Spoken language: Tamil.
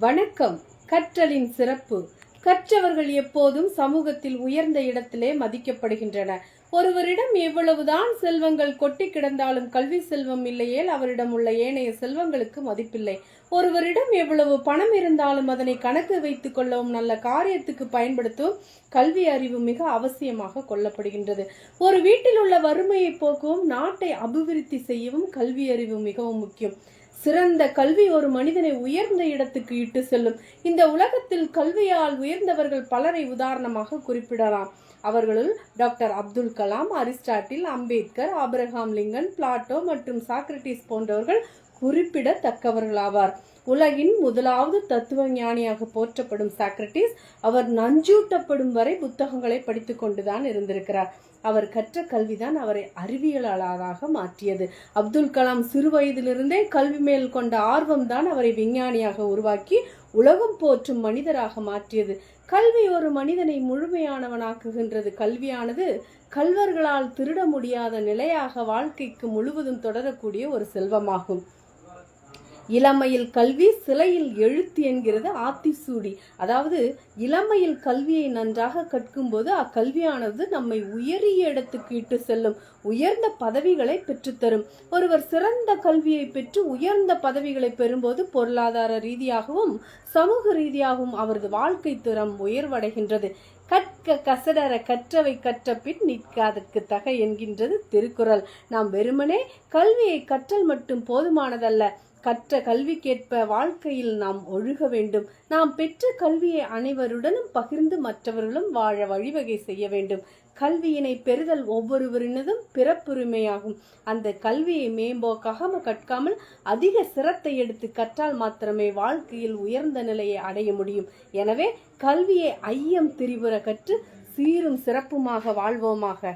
வணக்கம். கற்றலின் சிறப்பு. கற்றவர்கள் எப்போதும் சமூகத்தில் உயர்ந்த இடத்திலே மதிக்கப்படுகின்றனர். ஒருவரிடம் எவ்வளவுதான் செல்வங்கள் கொட்டி கிடந்தாலும் கல்வி செல்வம் இல்லையேல் அவரிடம் உள்ள ஏனைய செல்வங்களுக்கு மதிப்பில்லை. ஒருவரிடம் எவ்வளவு பணம் இருந்தாலும் அதனை கணக்கு வைத்துக் கொள்ளவும் நல்ல காரியத்துக்கு பயன்படுத்தவும் கல்வி அறிவு மிக அவசியமாக கொள்ளப்படுகின்றது. ஒரு வீட்டில் உள்ள வறுமையை போக்கவும் நாட்டை அபிவிருத்தி செய்யவும் கல்வி அறிவு மிகவும் முக்கியம். சிறந்த கல்வி ஒரு மனிதனை உயர்ந்த இடத்துக்கு இட்டு செல்லும். இந்த உலகத்தில் கல்வியால் உயர்ந்தவர்கள் பலரை உதாரணமாக குறிப்பிடலாம். அவர்களுள் doctor Abdul Kalam, Aristotle, Ambedkar, Abraham Lincoln, Plato மற்றும் சாக்ரட்டிஸ் போன்றவர்கள் குறிப்பிடத்தக்கவர்களாவார். உலகின் முதலாவது தத்துவ ஞானியாக போற்றப்படும் சாக்ரட்டிஸ் அவர் நஞ்சூட்டப்படும் வரை புத்தகங்களை படித்துக் கொண்டுதான் இருந்திருக்கிறார். அவர் கற்ற கல்விதான் அவரை அறிவியலாளராக மாற்றியது. அப்துல் கலாம் சிறு வயதிலிருந்தே கல்வி மேல் கொண்ட ஆர்வம்தான் அவரை விஞ்ஞானியாக உருவாக்கி உலகம் போற்றும் மனிதராக மாற்றியது. கல்வி ஒரு மனிதனை முழுமையானவனாக்குகின்றது. கல்வியானது கல்வர்களால் திருட முடியாத நிலையாக வாழ்க்கைக்கு முழுவதும் தொடரக்கூடிய ஒரு செல்வமாகும். இளமையில் கல்வி சிலையில் எழுத்து என்கிறது ஆத்திசூடி. அதாவது இளமையில் கல்வியை நன்றாக கற்கும் போது அக்கல்வியானது நம்மை உயரிய இடத்துக்கு இட்டு செல்லும், உயர்ந்த பதவிகளை பெற்றுத்தரும். ஒருவர் சிறந்த கல்வியை பெற்று உயர்ந்த பதவிகளை பெறும்போது பொருளாதார ரீதியாகவும் சமூக ரீதியாகவும் அவரது வாழ்க்கை தரம் உயர்வடைகின்றது. கற்க கசடர கற்றவை கற்ற பின் நிற்காதற்கு தக என்கின்றது திருக்குறள். நாம் வெறுமனே கல்வியை கற்றல் மட்டும் போதுமானதல்ல, கற்ற கல்விக்கேற்ப வாழ்க்கையில் நாம் ஒழுக வேண்டும். நாம் பெற்ற கல்வியை அனைவருடனும் பகிர்ந்து மற்றவர்களும் வாழ வழிவகை செய்ய வேண்டும். கல்வியினை பெறுதல் ஒவ்வொருவரினதும் பிறப்புரிமையாகும். அந்த கல்வியை மேம்போக்காக கற்காமல் அதிக சிரத்தை எடுத்து கற்றால் மாத்திரமே வாழ்க்கையில் உயர்ந்த நிலையை அடைய முடியும். எனவே கல்வியை ஐயம் திரிபுற கற்று சீரும் சிறப்புமாக வாழ்வோமாக.